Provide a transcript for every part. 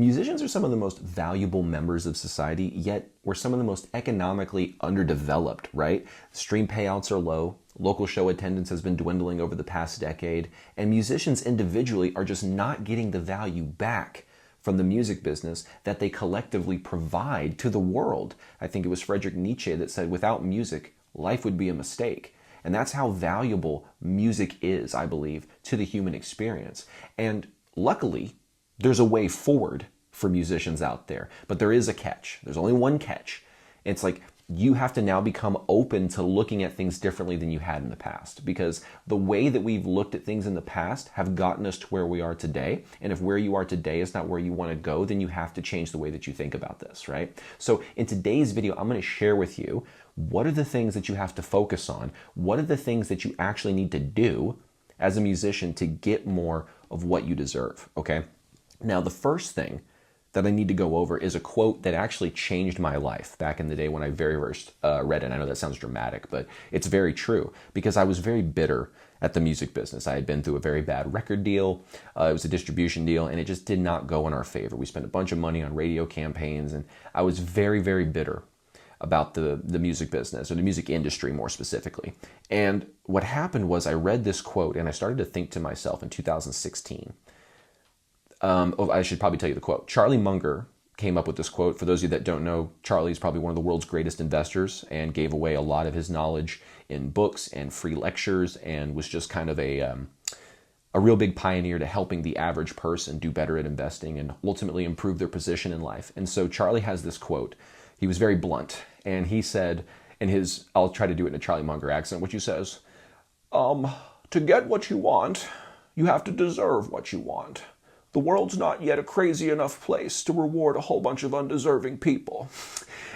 Musicians are some of the most valuable members of society, yet we're some of the most economically underdeveloped, right? Stream payouts are low, local show attendance has been dwindling over the past decade, and musicians individually are just not getting the value back from the music business that they collectively provide to the world. I think it was Friedrich Nietzsche that said, without music, life would be a mistake. And that's how valuable music is, I believe, to the human experience. And luckily, there's a way forward for musicians out there, but there is a catch. There's only one catch. It's like you have to now become open to looking at things differently than you had in the past, because the way that we've looked at things in the past have gotten us to where we are today. And if where you are today is not where you want to go, then you have to change the way that you think about this, right? So in today's video, I'm going to share with you what are the things that you have to focus on? What are the things that you actually need to do as a musician to get more of what you deserve, okay? Now, the first thing that I need to go over is a quote that actually changed my life back in the day when I very first read it. I know that sounds dramatic, but it's very true, because I was very bitter at the music business. I had been through a very bad record deal. It was a distribution deal, and it just did not go in our favor. We spent a bunch of money on radio campaigns, and I was very, very bitter about the music business, or the music industry more specifically. And what happened was I read this quote, and I started to think to myself in 2016, I should probably tell you the quote. Charlie Munger came up with this quote. For those of you that don't know, Charlie is probably one of the world's greatest investors and gave away a lot of his knowledge in books and free lectures, and was just kind of a real big pioneer to helping the average person do better at investing and ultimately improve their position in life. And so Charlie has this quote. He was very blunt, and he said in his, I'll try to do it in a Charlie Munger accent, which he says, to get what you want, you have to deserve what you want. The world's not yet a crazy enough place to reward a whole bunch of undeserving people.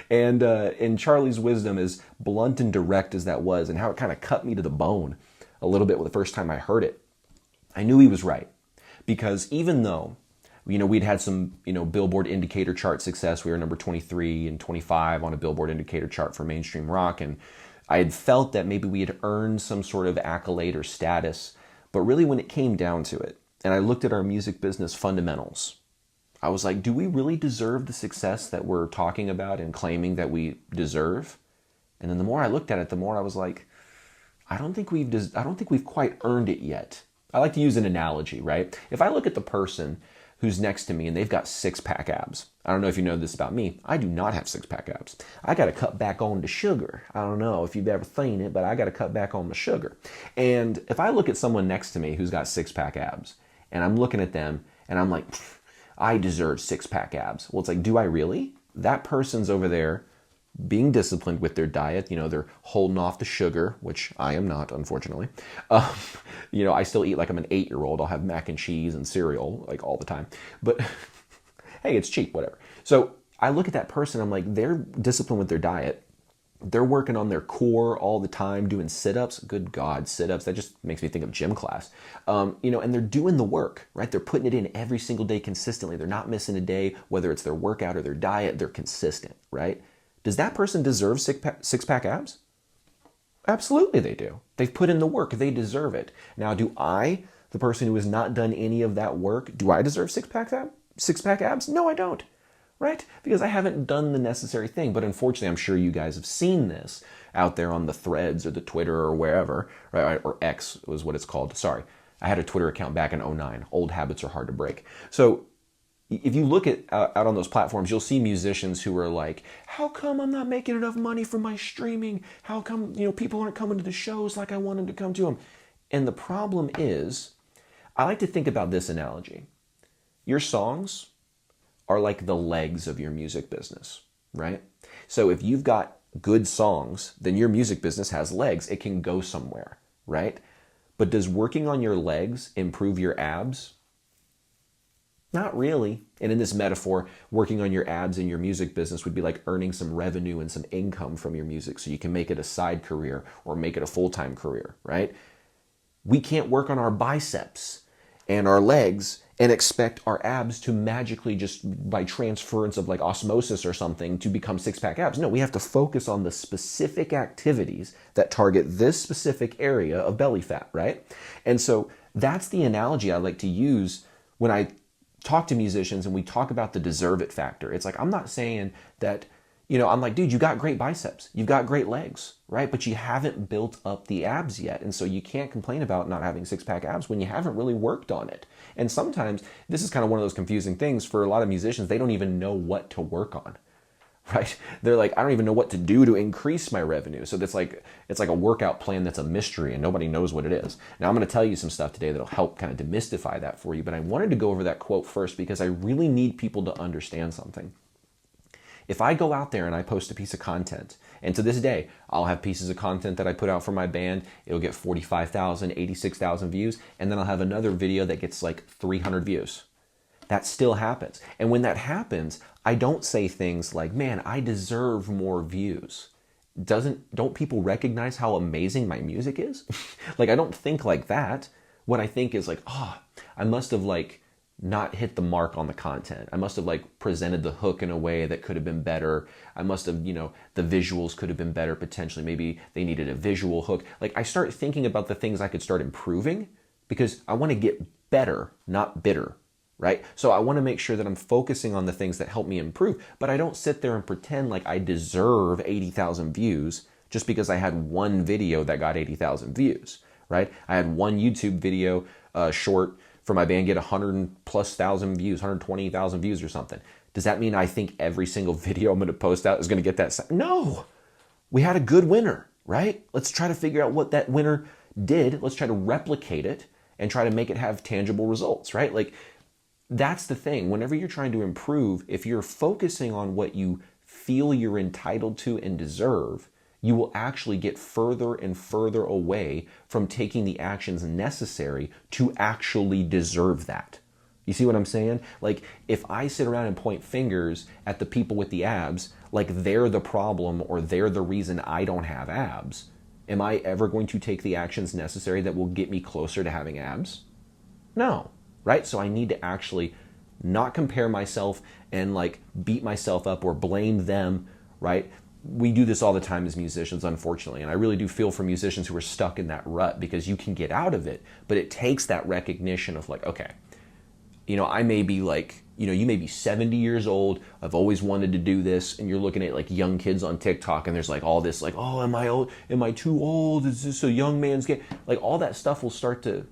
And in Charlie's wisdom, as blunt and direct as that was, and how it kind of cut me to the bone a little bit the first time I heard it, I knew he was right. Because even though, we'd had some, Billboard indicator chart success, we were number 23 and 25 on a Billboard indicator chart for mainstream rock, and I had felt that maybe we had earned some sort of accolade or status. But really, when it came down to it, and I looked at our music business fundamentals, I was like, do we really deserve the success that we're talking about and claiming that we deserve? And then the more I looked at it, the more I was like, I don't think we've quite earned it yet. I like to use an analogy, right? If I look at the person who's next to me and they've got six-pack abs. I don't know if you know this about me. I do not have six-pack abs. I got to cut back on the sugar. I don't know if you've ever seen it, but I got to cut back on the sugar. And if I look at someone next to me who's got six-pack abs, and I'm looking at them, and I'm like, I deserve six-pack abs. Well, it's like, do I really? That person's over there being disciplined with their diet. They're holding off the sugar, which I am not, unfortunately. I still eat like I'm an 8-year-old. I'll have mac and cheese and cereal like all the time. But hey, it's cheap, whatever. So I look at that person, I'm like, they're disciplined with their diet. They're working on their core all the time, doing sit-ups. Good God, sit-ups. That just makes me think of gym class. And they're doing the work, right? They're putting it in every single day consistently. They're not missing a day, whether it's their workout or their diet. They're consistent, right? Does that person deserve six-pack abs? Absolutely they do. They've put in the work. They deserve it. Now, do I, the person who has not done any of that work, do I deserve six-pack abs? No, I don't. Right? Because I haven't done the necessary thing. But unfortunately, I'm sure you guys have seen this out there on the threads or the Twitter or wherever, right? Or X was what it's called. Sorry. I had a Twitter account back in 2009. Old habits are hard to break. So if you look at out on those platforms, you'll see musicians who are like, how come I'm not making enough money from my streaming? How come, people aren't coming to the shows like I wanted to come to them? And the problem is, I like to think about this analogy. Your songs are like the legs of your music business, right? So if you've got good songs, then your music business has legs. It can go somewhere, right? But does working on your legs improve your abs? Not really. And in this metaphor, working on your abs in your music business would be like earning some revenue and some income from your music so you can make it a side career or make it a full-time career, right? We can't work on our biceps and our legs and expect our abs to magically, just by transference of like osmosis or something, to become six-pack abs. No, we have to focus on the specific activities that target this specific area of belly fat, right? And so that's the analogy I like to use when I talk to musicians and we talk about the deserve it factor. It's like, I'm not saying that, I'm like, dude, you got great biceps, you've got great legs, right? But you haven't built up the abs yet. And so you can't complain about not having six-pack abs when you haven't really worked on it. And sometimes this is kind of one of those confusing things for a lot of musicians. They don't even know what to work on, right? They're like, I don't even know what to do to increase my revenue. So it's like a workout plan that's a mystery and nobody knows what it is. Now I'm going to tell you some stuff today that'll help kind of demystify that for you. But I wanted to go over that quote first because I really need people to understand something. If I go out there and I post a piece of content, and to this day, I'll have pieces of content that I put out for my band, it'll get 45,000, 86,000 views, and then I'll have another video that gets like 300 views. That still happens. And when that happens, I don't say things like, man, I deserve more views. Don't people recognize how amazing my music is? Like, I don't think like that. What I think is like, I must have like not hit the mark on the content. I must have like presented the hook in a way that could have been better. I must have, the visuals could have been better potentially. Maybe they needed a visual hook. Like I start thinking about the things I could start improving because I want to get better, not bitter, right? So I want to make sure that I'm focusing on the things that help me improve, but I don't sit there and pretend like I deserve 80,000 views just because I had one video that got 80,000 views, right? I had one YouTube video short for my band get 100,000+ views, 120,000 views or something. Does that mean I think every single video I'm going to post out is going to get that? No, we had a good winner, right? Let's try to figure out what that winner did. Let's try to replicate it and try to make it have tangible results, right? Like that's the thing. Whenever you're trying to improve, if you're focusing on what you feel you're entitled to and deserve, you will actually get further and further away from taking the actions necessary to actually deserve that. You see what I'm saying? Like, if I sit around and point fingers at the people with the abs, like they're the problem or they're the reason I don't have abs, am I ever going to take the actions necessary that will get me closer to having abs? No, right? So I need to actually not compare myself and like beat myself up or blame them, right? We do this all the time as musicians, unfortunately, and I really do feel for musicians who are stuck in that rut because you can get out of it, but it takes that recognition of like, okay, I may be like, you may be 70 years old, I've always wanted to do this, and you're looking at like young kids on TikTok and there's like all this like, oh, am I old? Am I too old? Is this a young man's game? Like all that stuff will start to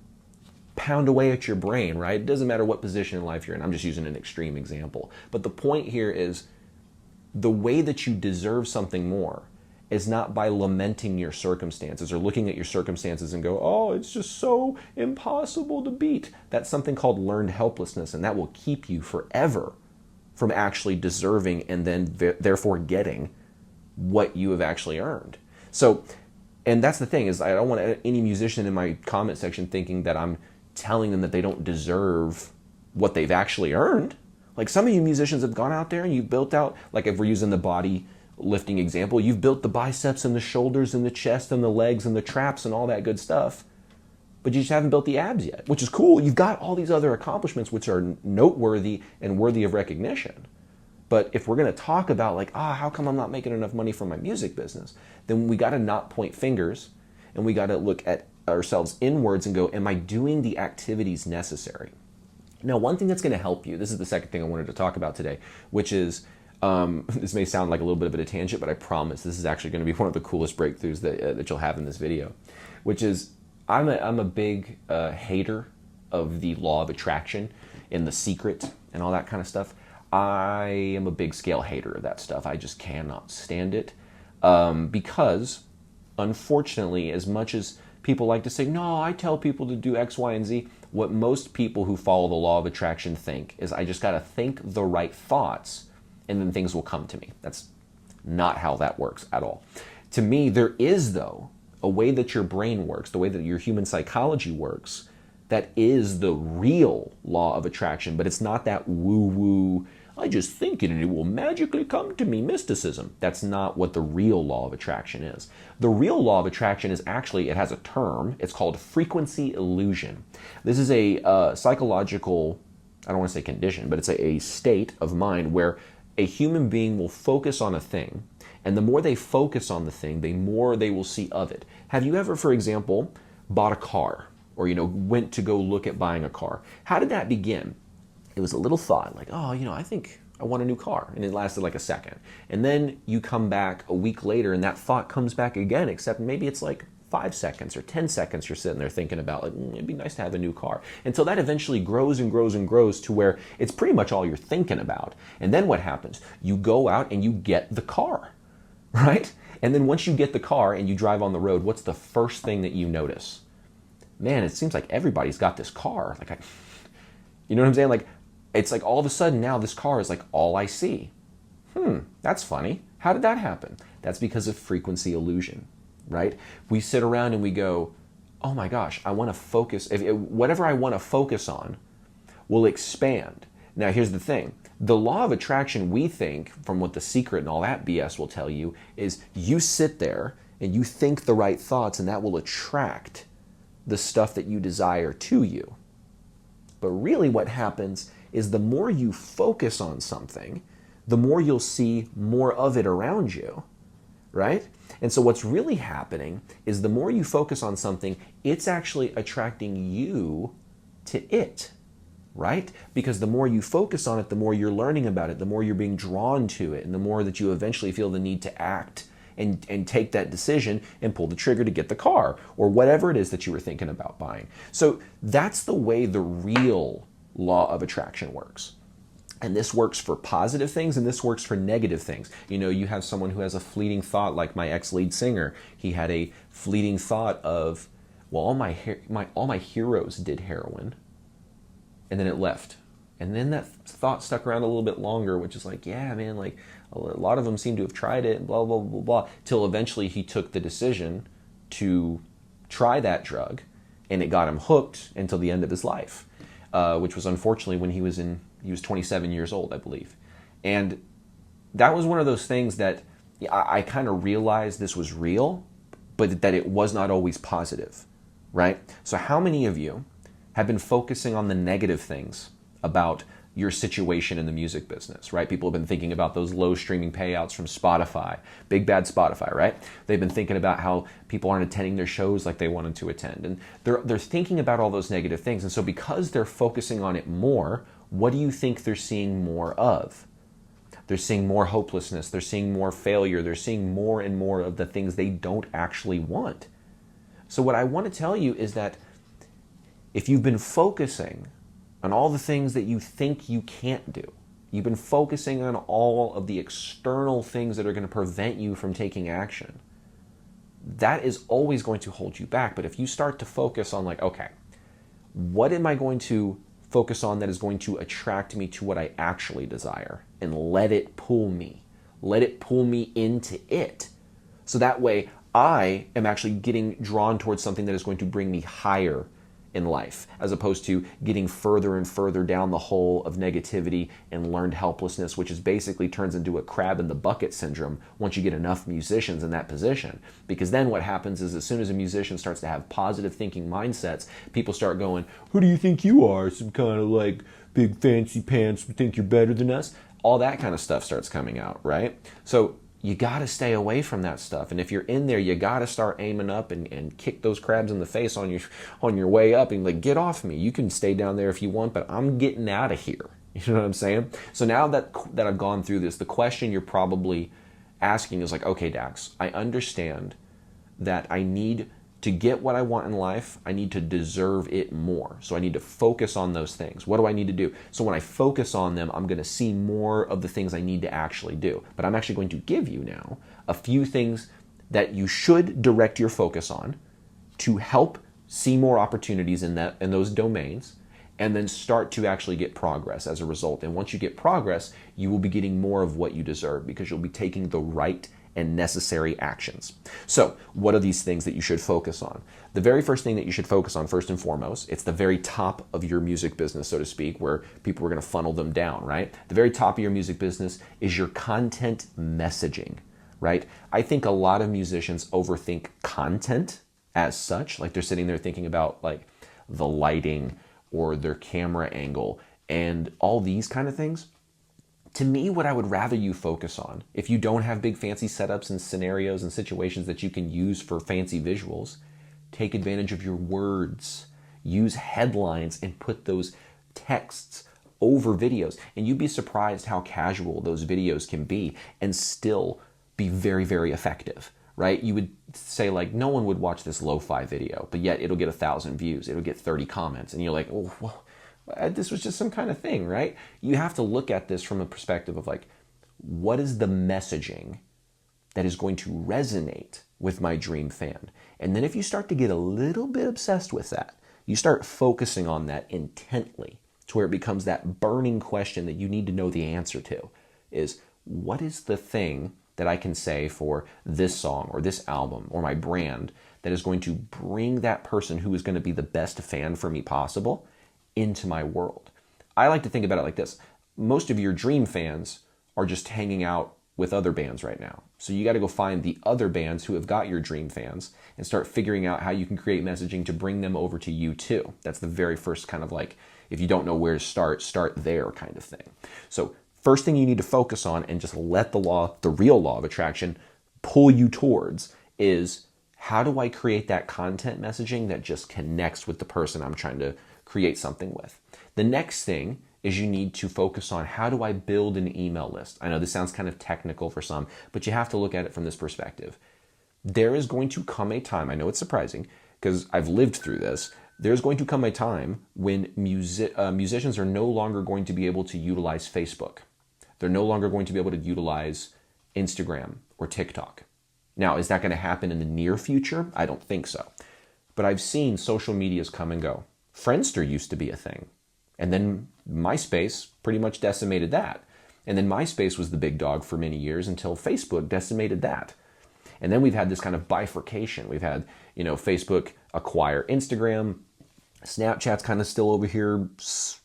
pound away at your brain, right? It doesn't matter what position in life you're in. I'm just using an extreme example. But the point here is, the way that you deserve something more is not by lamenting your circumstances or looking at your circumstances and go, oh, it's just so impossible to beat. That's something called learned helplessness, and that will keep you forever from actually deserving and then therefore getting what you have actually earned. So, and that's the thing is I don't want any musician in my comment section thinking that I'm telling them that they don't deserve what they've actually earned. Like some of you musicians have gone out there and you've built out, like if we're using the body lifting example, you've built the biceps and the shoulders and the chest and the legs and the traps and all that good stuff, but you just haven't built the abs yet, which is cool. You've got all these other accomplishments which are noteworthy and worthy of recognition. But if we're going to talk about like, how come I'm not making enough money from my music business? Then we got to not point fingers and we got to look at ourselves inwards and go, am I doing the activities necessary? Now, one thing that's going to help you, this is the second thing I wanted to talk about today, which is, this may sound like a little bit of a tangent, but I promise this is actually going to be one of the coolest breakthroughs that you'll have in this video, which is I'm a big hater of the law of attraction and The Secret and all that kind of stuff. I am a big scale hater of that stuff. I just cannot stand it because, unfortunately, as much as people like to say, no, I tell people to do X, Y, and Z, what most people who follow the law of attraction think is I just got to think the right thoughts and then things will come to me. That's not how that works at all. To me, there is, though, a way that your brain works, the way that your human psychology works, that is the real law of attraction, but it's not that woo-woo, I just think it and it will magically come to me mysticism. That's not what the real law of attraction is. The real law of attraction is actually, it has a term, it's called frequency illusion. This is a psychological, I don't want to say condition, but it's a state of mind where a human being will focus on a thing, and the more they focus on the thing, the more they will see of it. Have you ever, for example, bought a car or, went to go look at buying a car? How did that begin? It was a little thought like, oh, I think I want a new car. And it lasted like a second. And then you come back a week later and that thought comes back again, except maybe it's like 5 seconds or 10 seconds you're sitting there thinking about like, it'd be nice to have a new car. Until that eventually grows and grows and grows to where it's pretty much all you're thinking about. And then what happens? You go out and you get the car, right? And then once you get the car and you drive on the road, what's the first thing that you notice? Man, it seems like everybody's got this car. You know what I'm saying? Like, it's like all of a sudden now this car is like all I see. That's funny. How did that happen? That's because of frequency illusion, right? We sit around and we go, oh my gosh, I want to focus. Whatever I want to focus on will expand. Now, here's the thing. The law of attraction, we think, from what The Secret and all that BS will tell you, is you sit there and you think the right thoughts and that will attract the stuff that you desire to you. But really what happens is the more you focus on something, the more you'll see more of it around you, right? And so what's really happening is the more you focus on something, it's actually attracting you to it, right? Because the more you focus on it, the more you're learning about it, the more you're being drawn to it, and the more that you eventually feel the need to act and take that decision and pull the trigger to get the car or whatever it is that you were thinking about buying. So that's the way the real law of attraction works. And this works for positive things and this works for negative things. You have someone who has a fleeting thought, like my ex-lead singer. He had a fleeting thought of, well, all my heroes did heroin, and then it left. And then that thought stuck around a little bit longer, which is like, yeah, man, like a lot of them seem to have tried it, and blah, blah, blah, blah, till eventually he took the decision to try that drug, and it got him hooked until the end of his life, which was unfortunately when he was 27 years old, I believe. And that was one of those things that I kind of realized this was real, but that it was not always positive, right? So how many of you have been focusing on the negative things about your situation in the music business, right? People have been thinking about those low streaming payouts from Spotify, big bad Spotify, right? They've been thinking about how people aren't attending their shows like they wanted to attend. And they're thinking about all those negative things. And so because they're focusing on it more, what do you think they're seeing more of? They're seeing more hopelessness. They're seeing more failure. They're seeing more and more of the things they don't actually want. So what I want to tell you is that if you've been focusing on all the things that you think you can't do, you've been focusing on all of the external things that are going to prevent you from taking action, that is always going to hold you back. But if you start to focus on like, okay, what am I going to focus on that is going to attract me to what I actually desire, and let it pull me into it. So that way I am actually getting drawn towards something that is going to bring me higher in life, as opposed to getting further and further down the hole of negativity and learned helplessness, which is basically turns into a crab in the bucket syndrome once you get enough musicians in that position. Because then what happens is as soon as a musician starts to have positive thinking mindsets, people start going, who do you think you are? Some kind of like big fancy pants who think you're better than us? All that kind of stuff starts coming out, right? So you got to stay away from that stuff. And if you're in there, you got to start aiming up and kick those crabs in the face on your way up and like, get off me. You can stay down there if you want, but I'm getting out of here. You know what I'm saying? So now that I've gone through this, the question you're probably asking is like, okay, Dax, I understand that I need to get what I want in life. I need to deserve it more. So I need to focus on those things. What do I need to do? So when I focus on them, I'm going to see more of the things I need to actually do. But I'm actually going to give you now a few things that you should direct your focus on to help see more opportunities in those domains, and then start to actually get progress as a result. And once you get progress, you will be getting more of what you deserve because you'll be taking the right and necessary actions. So what are these things that you should focus on? The very first thing that you should focus on, first and foremost, it's the very top of your music business, so to speak, where people are going to funnel them down, right? The very top of your music business is your content messaging, right? I think a lot of musicians overthink content as such, like they're sitting there thinking about like the lighting or their camera angle and all these kind of things. To me, what I would rather you focus on, if you don't have big fancy setups and scenarios and situations that you can use for fancy visuals, take advantage of your words. Use headlines and put those texts over videos. And you'd be surprised how casual those videos can be and still be very, very effective, right? You would say like, no one would watch this lo-fi video, but yet it'll get 1,000 views. It'll get 30 comments. And you're like, oh, well, this was just some kind of thing, right? You have to look at this from a perspective of like, what is the messaging that is going to resonate with my dream fan? And then if you start to get a little bit obsessed with that, you start focusing on that intently to where it becomes that burning question that you need to know the answer to is, what is the thing that I can say for this song or this album or my brand that is going to bring that person who is going to be the best fan for me possible into my world? I like to think about it like this. Most of your dream fans are just hanging out with other bands right now. So you got to go find the other bands who have got your dream fans and start figuring out how you can create messaging to bring them over to you too. That's the very first kind of like, if you don't know where to start there kind of thing. So first thing you need to focus on and just let the real law of attraction pull you towards is, how do I create that content messaging that just connects with the person I'm trying to create something with? The next thing is you need to focus on, how do I build an email list? I know this sounds kind of technical for some, but you have to look at it from this perspective. There is going to come a time, I know it's surprising because I've lived through this, there's going to come a time when musicians are no longer going to be able to utilize Facebook. They're no longer going to be able to utilize Instagram or TikTok. Now, is that going to happen in the near future? I don't think so. But I've seen social medias come and go. Friendster used to be a thing. And then MySpace pretty much decimated that. And then MySpace was the big dog for many years until Facebook decimated that. And then we've had this kind of bifurcation. We've had, Facebook acquire Instagram. Snapchat's kind of still over here,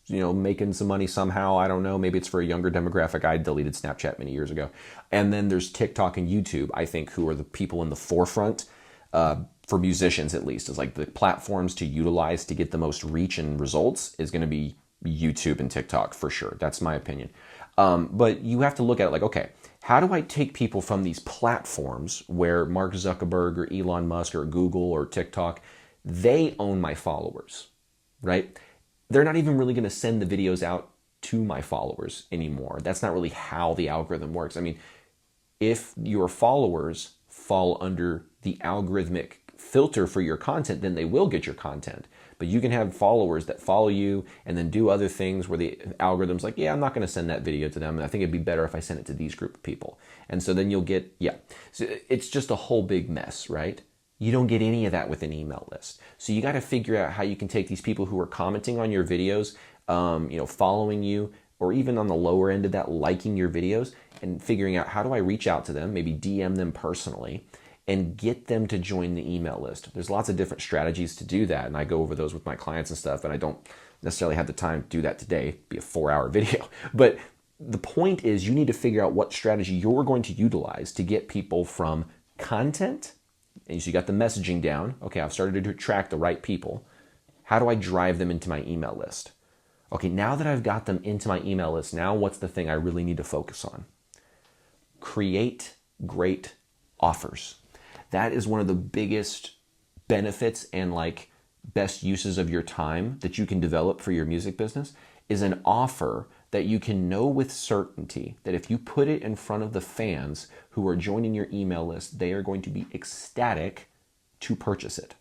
making some money somehow. I don't know. Maybe it's for a younger demographic. I deleted Snapchat many years ago. And then there's TikTok and YouTube, I think, who are the people in the forefront, for musicians at least, is like the platforms to utilize to get the most reach and results is going to be YouTube and TikTok for sure. That's my opinion. But you have to look at it like, okay, how do I take people from these platforms where Mark Zuckerberg or Elon Musk or Google or TikTok, they own my followers, right? They're not even really going to send the videos out to my followers anymore. That's not really how the algorithm works. I mean, if your followers fall under the algorithmic filter for your content, then they will get your content. But you can have followers that follow you and then do other things where the algorithm's like, yeah, I'm not going to send that video to them. And I think it'd be better if I sent it to these group of people. And so then you'll get, So it's just a whole big mess, right? You don't get any of that with an email list. So you got to figure out how you can take these people who are commenting on your videos, following you, or even on the lower end of that, liking your videos, and figuring out, how do I reach out to them, maybe DM them personally, and get them to join the email list. There's lots of different strategies to do that, and I go over those with my clients and stuff, and I don't necessarily have the time to do that today. It'd be a 4-hour video. But the point is, you need to figure out what strategy you're going to utilize to get people from content, and so you got the messaging down. Okay, I've started to attract the right people. How do I drive them into my email list? Okay, now that I've got them into my email list, now what's the thing I really need to focus on? Create great offers. That is one of the biggest benefits and best uses of your time that you can develop for your music business, is an offer that you can know with certainty that if you put it in front of the fans who are joining your email list, they are going to be ecstatic to purchase it.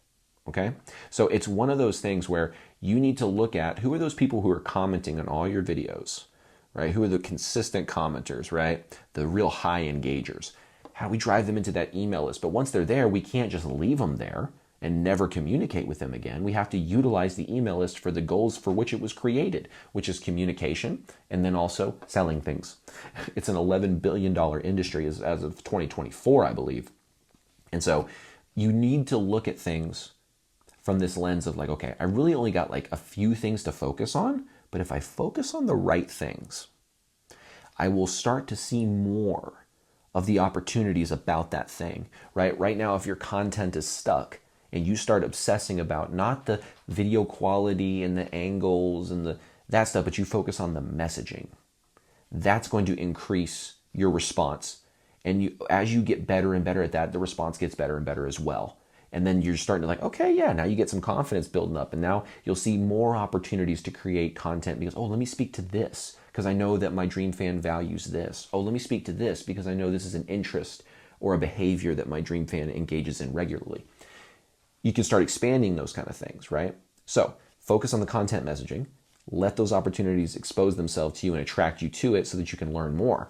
Okay? So it's one of those things where you need to look at, who are those people who are commenting on all your videos, right? Who are the consistent commenters, right? The real high engagers. How do we drive them into that email list? But once they're there, we can't just leave them there and never communicate with them again. We have to utilize the email list for the goals for which it was created, which is communication and then also selling things. It's an $11 billion industry as of 2024, I believe. And so you need to look at things from this lens of okay, I really only got a few things to focus on, but if I focus on the right things, I will start to see more of the opportunities about that thing, right? Right now, if your content is stuck and you start obsessing about not the video quality and the angles and that stuff, but you focus on the messaging, that's going to increase your response. And as you get better and better at that, the response gets better and better as well. And then you're starting to like, okay, yeah, now you get some confidence building up. And now you'll see more opportunities to create content because, oh, let me speak to this because I know that my dream fan values this. Oh, let me speak to this because I know this is an interest or a behavior that my dream fan engages in regularly. You can start expanding those kind of things, right? So focus on the content messaging. Let those opportunities expose themselves to you and attract you to it so that you can learn more.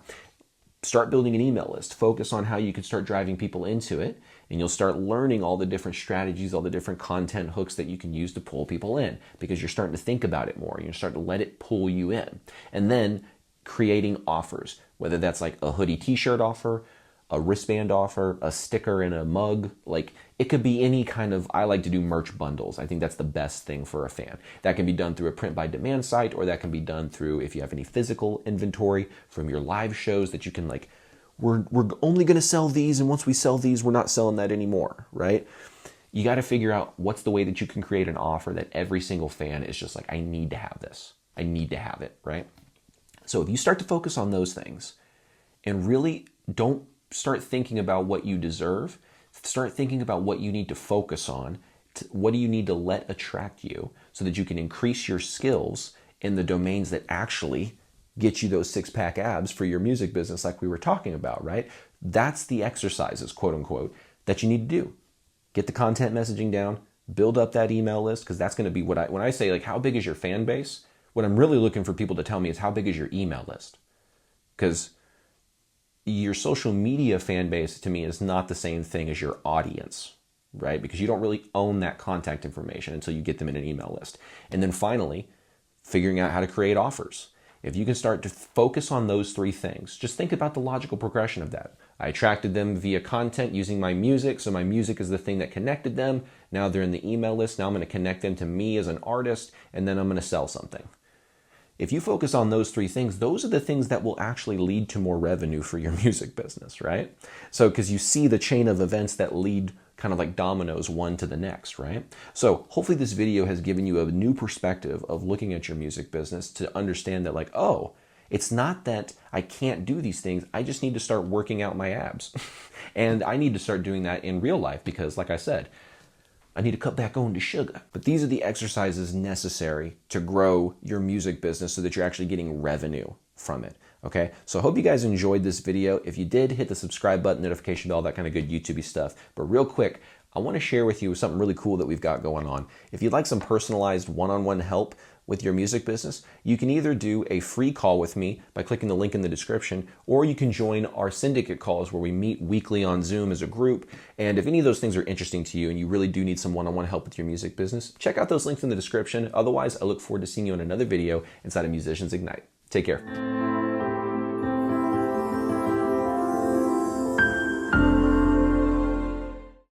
Start building an email list. Focus on how you can start driving people into it, and you'll start learning all the different strategies, all the different content hooks that you can use to pull people in because you're starting to think about it more. You're starting to let it pull you in. And then creating offers, whether that's like a hoodie t-shirt offer, a wristband offer, a sticker in a mug. Like it could be any kind of, I like to do merch bundles. I think that's the best thing for a fan. That can be done through a print by demand site, or that can be done through, if you have any physical inventory from your live shows that you can like, we're only going to sell these. And once we sell these, we're not selling that anymore, right? You got to figure out what's the way that you can create an offer that every single fan is just like, I need to have this. I need to have it, right? So if you start to focus on those things and really don't start thinking about what you deserve, start thinking about what you need to focus on, what do you need to let attract you so that you can increase your skills in the domains that actually get you those six-pack abs for your music business like we were talking about, right? That's the exercises, quote unquote, that you need to do. Get the content messaging down, build up that email list, because that's going to be what when I say like how big is your fan base, what I'm really looking for people to tell me is how big is your email list? Because your social media fan base to me is not the same thing as your audience, right? Because you don't really own that contact information until you get them in an email list. And then finally, figuring out how to create offers. If you can start to focus on those three things, just think about the logical progression of that. I attracted them via content using my music, so my music is the thing that connected them. Now they're in the email list. Now I'm going to connect them to me as an artist, and then I'm going to sell something. If you focus on those three things, those are the things that will actually lead to more revenue for your music business, right? So, because you see the chain of events that lead kind of like dominoes one to the next, right? So hopefully this video has given you a new perspective of looking at your music business to understand that like, oh, it's not that I can't do these things. I just need to start working out my abs. And I need to start doing that in real life because like I said, I need to cut back on the sugar. But these are the exercises necessary to grow your music business so that you're actually getting revenue from it. Okay, so I hope you guys enjoyed this video. If you did, hit the subscribe button, notification bell, that kind of good YouTube-y stuff. But real quick, I want to share with you something really cool that we've got going on. If you'd like some personalized one-on-one help with your music business, you can either do a free call with me by clicking the link in the description, or you can join our Syndicate calls where we meet weekly on Zoom as a group. And if any of those things are interesting to you and you really do need some one-on-one help with your music business, check out those links in the description. Otherwise, I look forward to seeing you in another video inside of Musicians Ignite. Take care.